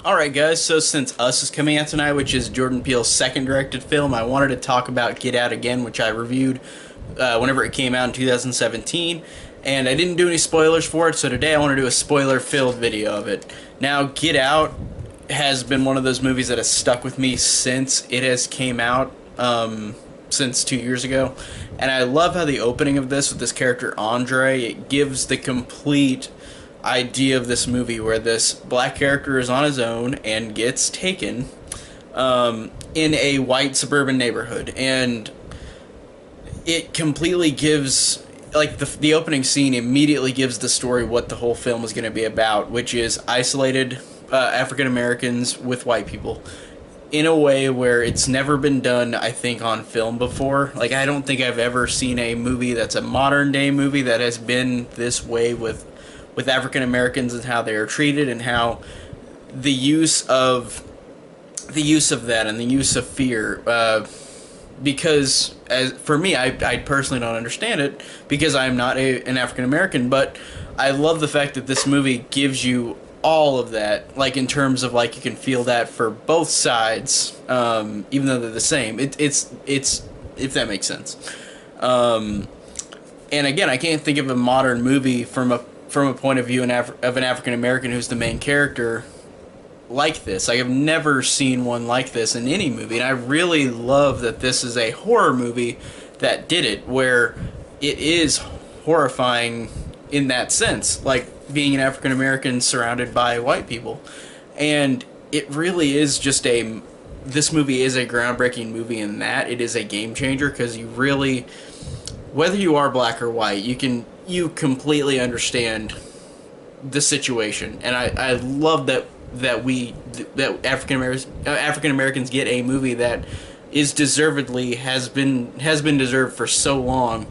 Alright guys, so since Us is coming out tonight, which is Jordan Peele's second directed film, I wanted to talk about Get Out again, which I reviewed whenever it came out in 2017, and I didn't do any spoilers for it, so today I want to do a spoiler-filled video of it. Now, Get Out has been one of those movies that has stuck with me since it has came out, since 2 years ago, and I love how the opening of this with this character Andre, it gives the complete idea of this movie where this black character is on his own and gets taken in a white suburban neighborhood, and it completely gives, like, the opening scene immediately gives the story what the whole film is going to be about, which is isolated African Americans with white people in a way where it's never been done, I think, on film before. Like, I don't think I've ever seen a movie that's a modern day movie that has been this way with African Americans and how they are treated, and how the use of that and the use of fear. Because as for me, I personally don't understand it because I'm not an African American, but I love the fact that this movie gives you all of that, like, in terms of, like, you can feel that for both sides, even though they're the same. It's if that makes sense. And again, I can't think of a modern movie from a point of view of an African American who's the main character like this. Like, I've never seen one like this in any movie, and I really love that this is a horror movie that did it, where it is horrifying in that sense, like being an African American surrounded by white people. And it really is just this movie is a groundbreaking movie in that it is a game changer, because you really, whether you are black or white, you completely understand the situation. And I love that African Americans get a movie that is deservedly has been deserved for so long,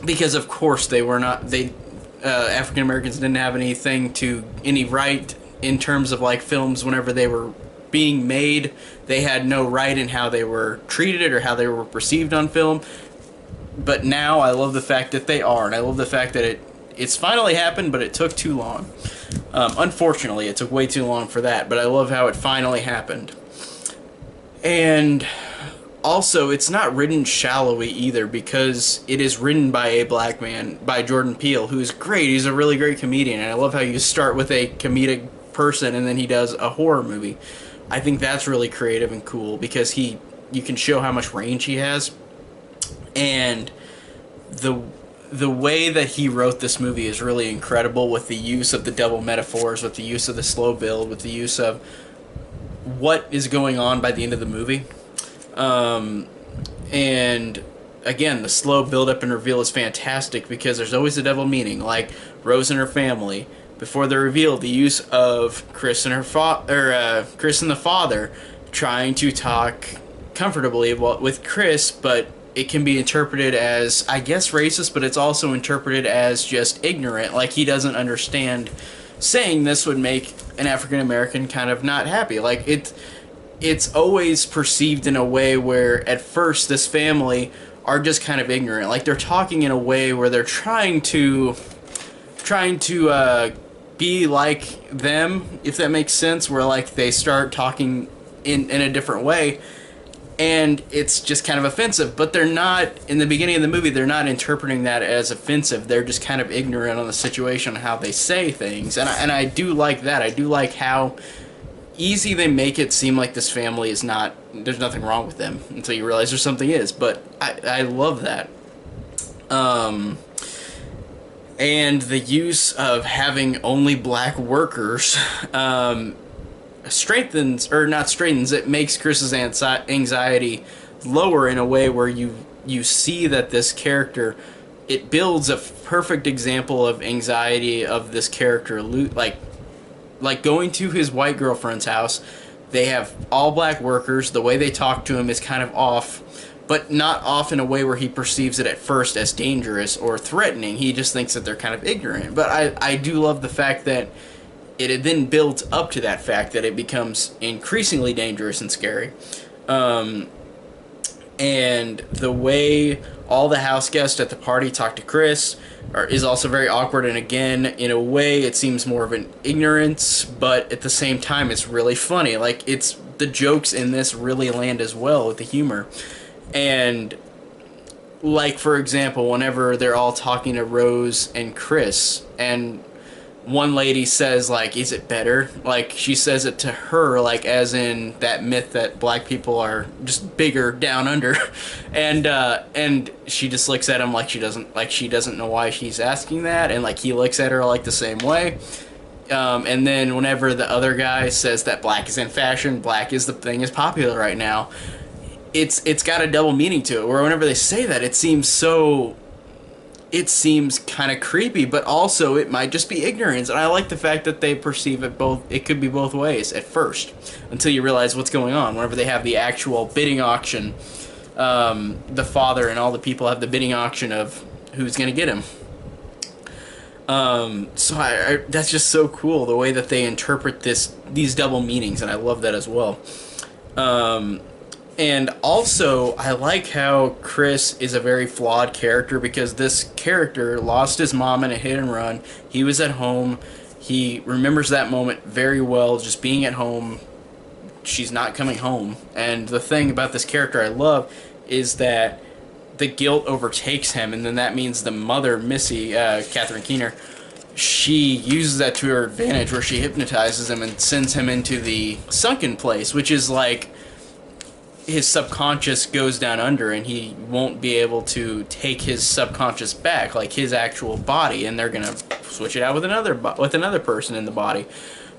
because of course African Americans didn't have any right in terms of, like, films whenever they were being made. They had no right in how they were treated or how they were perceived on film. But now I love the fact that they are, and I love the fact that it's finally happened, but it took too long. Unfortunately, it took way too long for that, but I love how it finally happened. And also, it's not written shallowly either, because it is written by a black man, by Jordan Peele, who's great. He's a really great comedian, and I love how you start with a comedic person and then he does a horror movie. I think that's really creative and cool, because you can show how much range he has. And the way that he wrote this movie is really incredible, with the use of the double metaphors, with the use of the slow build, with the use of what is going on by the end of the movie. And again, the slow build up and reveal is fantastic, because there's always a double meaning, like Rose and her family. Before the reveal, the use of Chris and Chris and the father trying to talk comfortably with Chris, but it can be interpreted as, I guess, racist, but it's also interpreted as just ignorant, like he doesn't understand saying this would make an African American kind of not happy. Like, it's always perceived in a way where at first this family are just kind of ignorant. Like, they're talking in a way where they're trying to be like them, if that makes sense, where, like, they start talking in a different way, and it's just kind of offensive. But they're not, in the beginning of the movie, they're not interpreting that as offensive. They're just kind of ignorant on the situation, how they say things. And I do like that. I do like how easy they make it seem like this family is not, there's nothing wrong with them until you realize there's something is. But I love that. And the use of having only black workers it makes Chris's anxiety lower in a way where you see that this character, it builds a perfect example of anxiety of this character, like going to his white girlfriend's house. They have all black workers. The way they talk to him is kind of off, but not off in a way where he perceives it at first as dangerous or threatening. He just thinks that they're kind of ignorant. But I do love the fact that it had then built up to that fact that it becomes increasingly dangerous and scary. And the way all the house guests at the party talk to Chris is also very awkward. And again, in a way, it seems more of an ignorance, but at the same time, it's really funny. Like, it's the jokes in this really land as well with the humor. And like, for example, whenever they're all talking to Rose and Chris, and one lady says, like, is it better? Like, she says it to her, like, as in that myth that black people are just bigger down under. And she just looks at him like she doesn't know why she's asking that, and like he looks at her like the same way. And then whenever the other guy says that black is in fashion, black is the thing is popular right now, it's got a double meaning to it, where whenever they say that, it seems kind of creepy, but also it might just be ignorance. And I like the fact that they perceive it both. It could be both ways at first, until you realize what's going on. Whenever they have the actual bidding auction, the father and all the people have the bidding auction of who's going to get him. So that's just so cool, the way that they interpret these double meanings, and I love that as well. And also, I like how Chris is a very flawed character, because this character lost his mom in a hit and run. He was at home. He remembers that moment very well, just being at home. She's not coming home. And the thing about this character I love is that the guilt overtakes him, and then that means the mother, Missy, Catherine Keener, she uses that to her advantage, where she hypnotizes him and sends him into the sunken place, which is like his subconscious goes down under, and he won't be able to take his subconscious back, like his actual body, and they're gonna switch it out with another person in the body.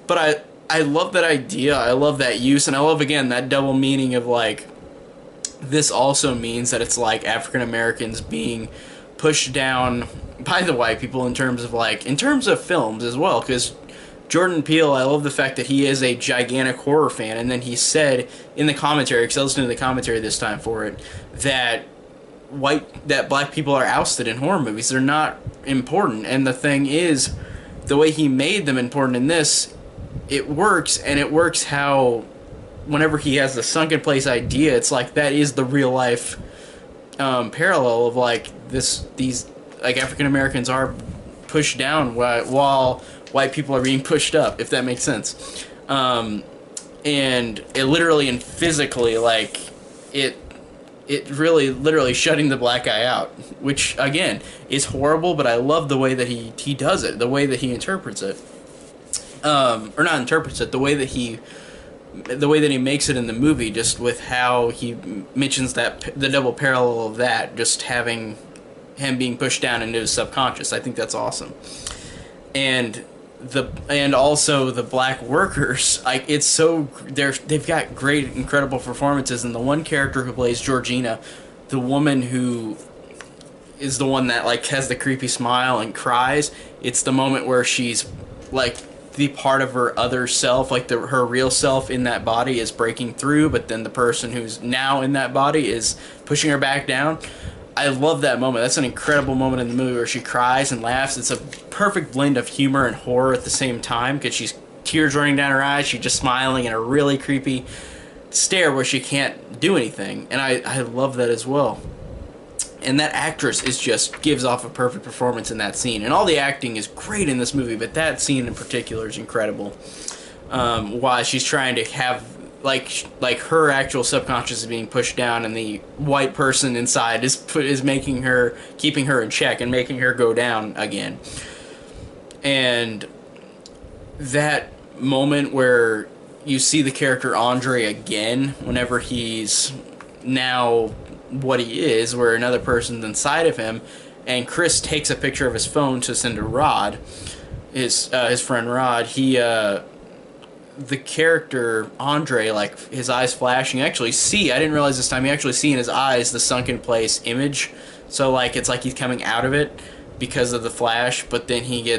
But I love that idea. I love that use, and I love, again, that double meaning of, like, this also means that it's like African Americans being pushed down by the white people in terms of films as well, because Jordan Peele, I love the fact that he is a gigantic horror fan, and then he said in the commentary, because I listened to the commentary this time for it, that black people are ousted in horror movies. They're not important, and the thing is, the way he made them important in this, it works, and it works how, whenever he has the sunken place idea, it's like that is the real life parallel of, like, these like African Americans are pushed down while white people are being pushed up, if that makes sense. And it literally and physically, like, it really literally shutting the black guy out, which again is horrible, but I love the way that he does it, the way that he interprets it, or not interprets it, the way that he makes it in the movie, just with how he mentions that the double parallel of that, just having him being pushed down into his subconscious. I think that's awesome. And also the black workers, like, it's so they've got great, incredible performances. And the one character who plays Georgina, the woman who is the one that, like, has the creepy smile and cries, it's the moment where she's, like, the part of her other self, like her real self in that body, is breaking through, but then the person who's now in that body is pushing her back down. I love that moment. That's an incredible moment in the movie, where she cries and laughs. It's a perfect blend of humor and horror at the same time, because she's tears running down her eyes, she's just smiling in a really creepy stare where she can't do anything, and I love that as well. And that actress gives off a perfect performance in that scene, and all the acting is great in this movie, but that scene in particular is incredible. While she's trying to have, like her actual subconscious is being pushed down, and the white person inside is keeping her in check and making her go down again. And that moment where you see the character Andre again, whenever he's now what he is, where another person's inside of him, and Chris takes a picture of his phone to send to Rod, his friend Rod. The character Andre, like, his eyes flashing, I didn't realize this time, you actually see in his eyes the sunken place image, so, like, it's like he's coming out of it because of the flash, but then he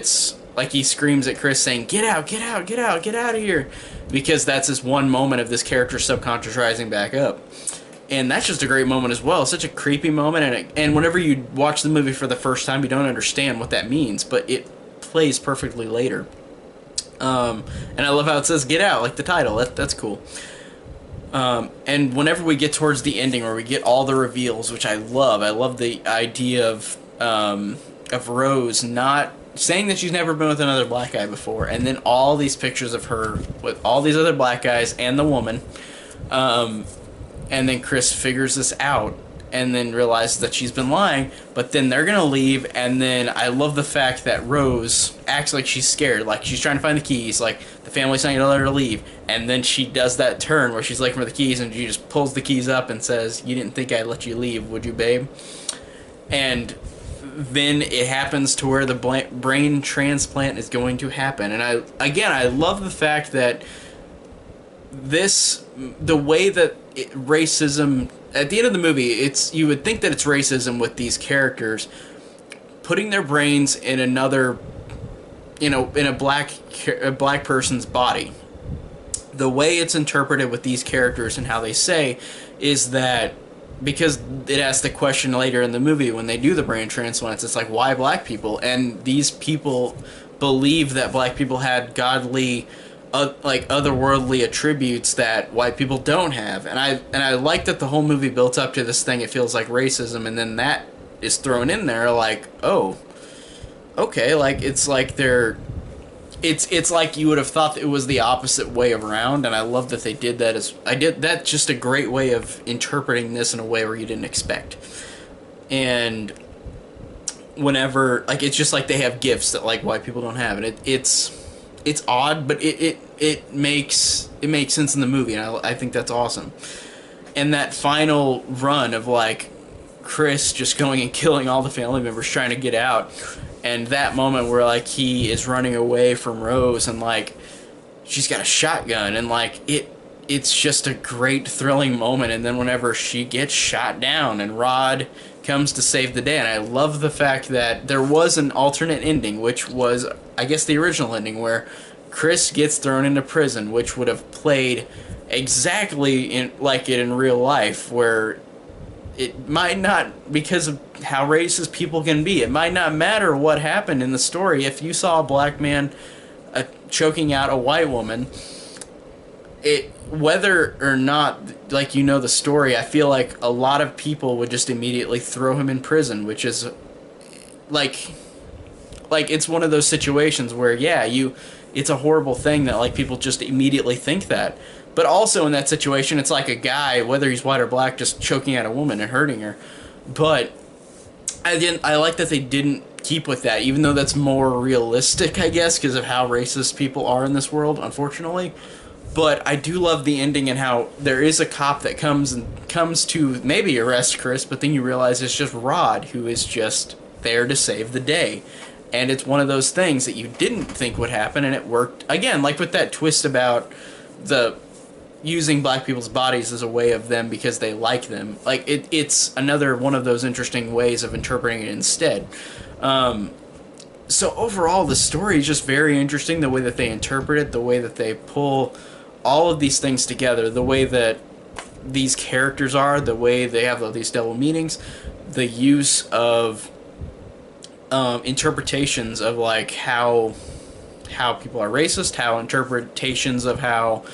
screams at Chris saying, get out, get out, get out, get out of here, because that's this one moment of this character's subconscious rising back up. And that's just a great moment as well. It's such a creepy moment, and whenever you watch the movie for the first time, you don't understand what that means, but it plays perfectly later. And I love how it says "Get Out," like the title. That's cool. And whenever we get towards the ending, where we get all the reveals, which I love the idea of Rose not saying that she's never been with another black guy before, and then all these pictures of her with all these other black guys and the woman, and then Chris figures this out and then realizes that she's been lying, but then they're gonna leave, and then I love the fact that Rose acts like she's scared, like she's trying to find the keys, like the family's not gonna let her leave, and then she does that turn where she's looking for the keys and she just pulls the keys up and says, "You didn't think I'd let you leave, would you, babe?" And then it happens to where the brain transplant is going to happen. And I love the fact that the way that racism at the end of the movie, you would think that it's racism with these characters putting their brains in another, in a black person's body. The way it's interpreted with these characters and how they say is that, because it asks the question later in the movie when they do the brain transplants, it's like, why black people? And these people believe that black people had godly, like otherworldly attributes that white people don't have. And I like that the whole movie built up to this thing. It feels like racism, and then that is thrown in there. Like, oh, okay, like it's like they're. It's like you would have thought that it was the opposite way around, and I love that they did that. That's just a great way of interpreting this in a way where you didn't expect. And whenever, like, it's just like they have gifts that like white people don't have, and it's odd, but it makes sense in the movie, and I think that's awesome. And that final run of like Chris just going and killing all the family members trying to get out. And that moment where like he is running away from Rose and like she's got a shotgun, and like it's just a great thrilling moment. And then whenever she gets shot down and Rod comes to save the day, and I love the fact that there was an alternate ending, which was I guess the original ending where Chris gets thrown into prison, which would have played exactly like it in real life, where it might not, because of how racist people can be, it might not matter what happened in the story. If you saw a black man choking out a white woman, whether or not, like, the story, I feel like a lot of people would just immediately throw him in prison, which is like it's one of those situations where, yeah, it's a horrible thing that like people just immediately think that. But also in that situation, it's like a guy, whether he's white or black, just choking at a woman and hurting her. But I like that they didn't keep with that, even though that's more realistic, I guess, because of how racist people are in this world, unfortunately. But I do love the ending and how there is a cop that comes to maybe arrest Chris, but then you realize it's just Rod who is just there to save the day. And it's one of those things that you didn't think would happen, and it worked. Again, like with that twist about the using black people's bodies as a way of them because they like them. Like, it's another one of those interesting ways of interpreting it instead. So overall, the story is just very interesting, the way that they interpret it, the way that they pull all of these things together, the way that these characters are, the way they have all these double meanings, the use of interpretations of like how people are racist, how interpretations of how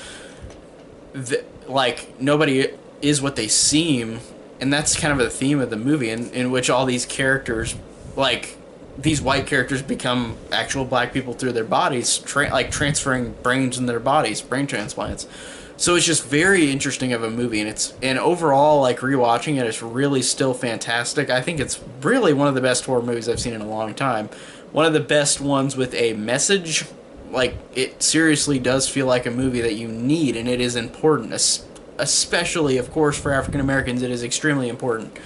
like nobody is what they seem, and that's kind of the theme of the movie, in which all these characters, like these white characters, become actual black people through their bodies, like transferring brains in their bodies, brain transplants. So it's just very interesting of a movie, and overall, like, rewatching it, it's really still fantastic. I think it's really one of the best horror movies I've seen in a long time. One of the best ones with a message. Like, it seriously does feel like a movie that you need, and it is important, especially, of course, for African Americans. It is extremely important.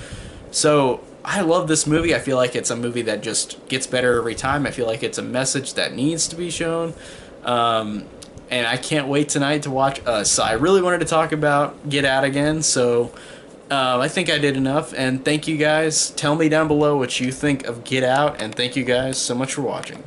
So I love this movie. I feel like it's a movie that just gets better every time. I feel like it's a message that needs to be shown. And I can't wait tonight to watch Us. I really wanted to talk about Get Out again, so I think I did enough. And thank you guys. Tell me down below what you think of Get Out, and thank you guys so much for watching.